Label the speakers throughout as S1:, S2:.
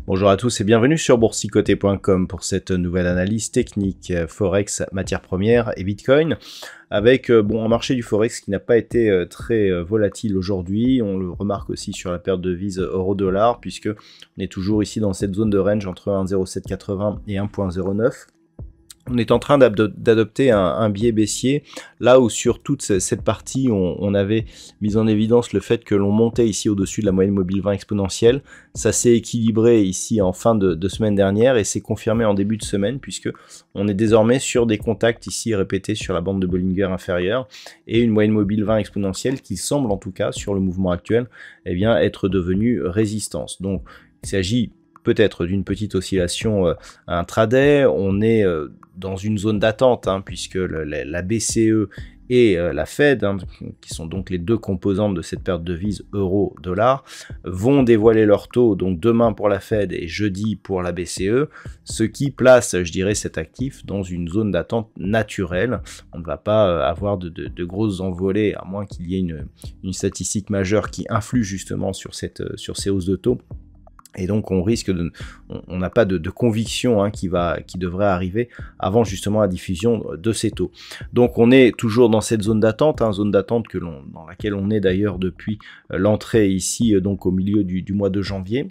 S1: Bonjour à tous et bienvenue sur boursicoté.com pour cette nouvelle analyse technique Forex, matières premières et Bitcoin. Avec un marché du Forex qui n'a pas été très volatile aujourd'hui. On le remarque aussi sur la paire de devises euro-dollar puisque on est toujours ici dans cette zone de range entre 1,0780 et 1,09. On est en train d'adopter un biais baissier, là où sur toute cette partie, on avait mis en évidence le fait que l'on montait ici au-dessus de la moyenne mobile 20 exponentielle. Ça s'est équilibré ici en fin de semaine dernière et s'est confirmé en début de semaine, puisque on est désormais sur des contacts ici répétés sur la bande de Bollinger inférieure et une moyenne mobile 20 exponentielle qui semble en tout cas sur le mouvement actuel être devenue résistance. Donc il s'agit peut-être d'une petite oscillation intraday. On est dans une zone d'attente puisque la BCE et la Fed, qui sont donc les deux composantes de cette paire de devises euro-dollar, vont dévoiler leur taux, donc demain pour la Fed et jeudi pour la BCE, ce qui place, je dirais, cet actif dans une zone d'attente naturelle. On ne va pas avoir de grosses envolées, à moins qu'il y ait une statistique majeure qui influe justement sur ces hausses de taux. Et donc on risque on n'a pas de conviction qui devrait arriver avant justement la diffusion de ces taux. Donc on est toujours dans cette zone d'attente, zone d'attente dans laquelle on est d'ailleurs depuis l'entrée ici donc au milieu du mois de janvier.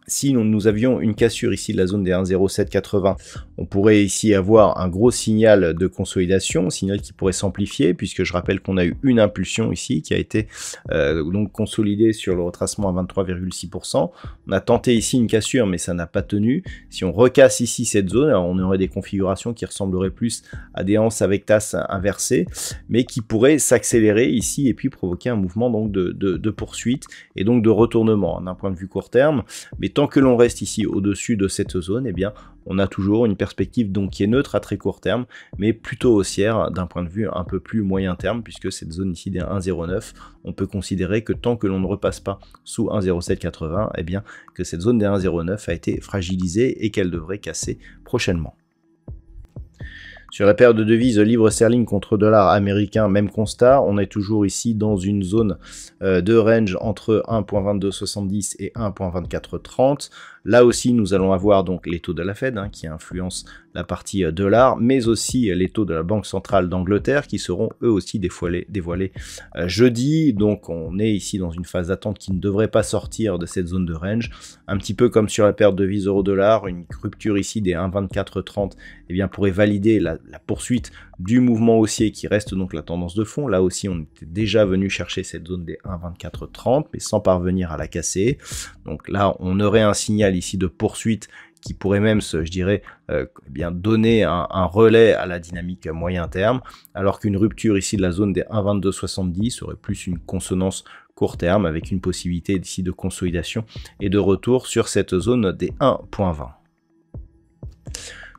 S1: Si nous avions une cassure ici de la zone des 1,0780, on pourrait ici avoir un gros signal de consolidation, signal qui pourrait s'amplifier, puisque je rappelle qu'on a eu une impulsion ici qui a été donc consolidée sur le retracement à 23,6%. On a tenté ici une cassure, mais ça n'a pas tenu. Si on recasse ici cette zone, alors on aurait des configurations qui ressembleraient plus à des anses avec tasse inversées, mais qui pourraient s'accélérer ici et puis provoquer un mouvement donc de poursuite et donc de retournement d'un point de vue court terme. Mais tant que l'on reste ici au-dessus de cette zone, on a toujours une perspective donc qui est neutre à très court terme, mais plutôt haussière d'un point de vue un peu plus moyen terme, puisque cette zone ici des 1,09, on peut considérer que tant que l'on ne repasse pas sous 1,0780, que cette zone des 1,09 a été fragilisée et qu'elle devrait casser prochainement. Sur la paire de devises livre sterling contre dollar américain, même constat, on est toujours ici dans une zone de range entre 1.2270 et 1.2430. Là aussi, nous allons avoir donc les taux de la Fed qui influencent la partie dollar, mais aussi les taux de la Banque centrale d'Angleterre qui seront eux aussi dévoilés jeudi. Donc on est ici dans une phase d'attente qui ne devrait pas sortir de cette zone de range. Un petit peu comme sur la paire de devises euro-dollar, une rupture ici des 1.2430 pourrait valider la poursuite du mouvement haussier qui reste donc la tendance de fond. Là aussi, on était déjà venu chercher cette zone des 1.2430, mais sans parvenir à la casser. Donc là, on aurait un signal ici de poursuite qui pourrait même, je dirais, donner un relais à la dynamique moyen terme, alors qu'une rupture ici de la zone des 1.2270 serait plus une consonance court terme avec une possibilité ici de consolidation et de retour sur cette zone des 1.20.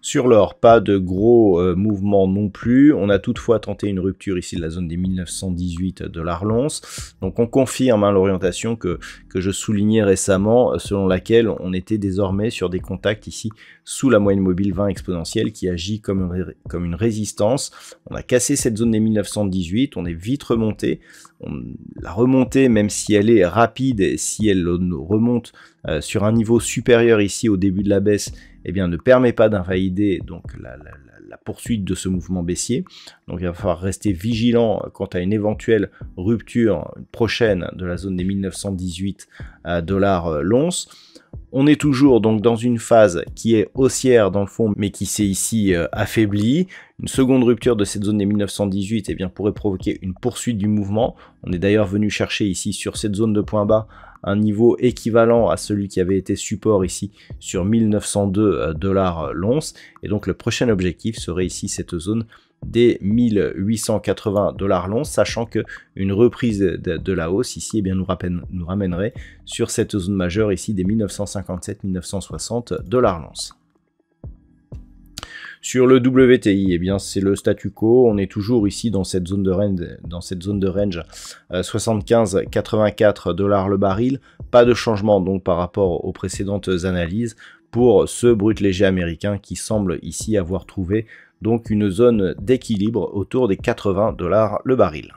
S1: Sur l'or, pas de gros mouvements non plus. On a toutefois tenté une rupture ici de la zone des 1918 $ l'once. Donc on confirme l'orientation que je soulignais récemment, selon laquelle on était désormais sur des contacts ici sous la moyenne mobile 20 exponentielle qui agit comme une résistance. On a cassé cette zone des 1918, on est vite remonté. La remontée, même si elle est rapide et si elle remonte sur un niveau supérieur ici au début de la baisse, ne permet pas d'invalider donc la poursuite de ce mouvement baissier. Donc il va falloir rester vigilant quant à une éventuelle rupture prochaine de la zone des 1918 $ l'once. On est toujours donc dans une phase qui est haussière dans le fond, mais qui s'est ici affaiblie. Une seconde rupture de cette zone des 1918 pourrait provoquer une poursuite du mouvement. On est d'ailleurs venu chercher ici sur cette zone de point bas un niveau équivalent à celui qui avait été support ici sur 1902 $ l'once. Et donc le prochain objectif serait ici cette zone des 1880 $ l'once, sachant qu'une reprise de la hausse ici nous ramènerait sur cette zone majeure ici des 1957-1960 $ l'once. Sur le WTI, eh bien c'est le statu quo, on est toujours ici dans cette zone de range, 75-84 $ le baril, pas de changement donc par rapport aux précédentes analyses pour ce brut léger américain qui semble ici avoir trouvé donc une zone d'équilibre autour des 80 $ le baril.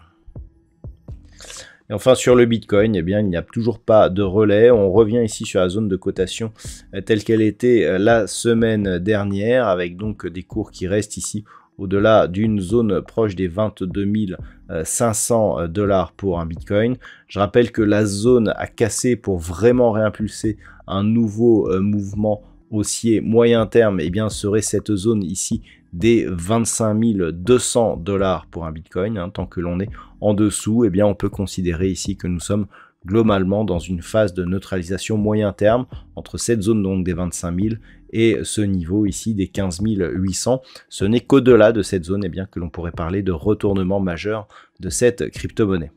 S1: Et enfin sur le Bitcoin, eh bien, il n'y a toujours pas de relais. On revient ici sur la zone de cotation telle qu'elle était la semaine dernière, avec donc des cours qui restent ici au-delà d'une zone proche des 22 500 $ pour un Bitcoin. Je rappelle que la zone a cassé pour vraiment réimpulser un nouveau mouvement haussier moyen terme, eh bien, serait cette zone ici des 25 200 $ pour un Bitcoin. Tant que l'on est en dessous, eh bien, on peut considérer ici que nous sommes globalement dans une phase de neutralisation moyen terme entre cette zone donc des 25 000 et ce niveau ici des 15 800. Ce n'est qu'au-delà de cette zone, eh bien, que l'on pourrait parler de retournement majeur de cette crypto-monnaie.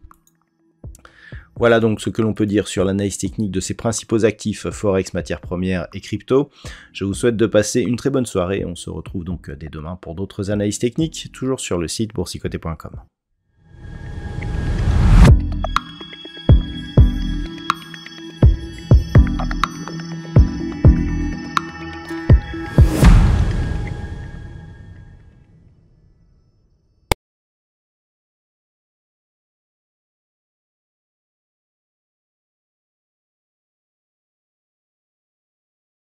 S1: Voilà donc ce que l'on peut dire sur l'analyse technique de ces principaux actifs Forex, matières premières et crypto. Je vous souhaite de passer une très bonne soirée. On se retrouve donc dès demain pour d'autres analyses techniques, toujours sur le site boursicoté.com.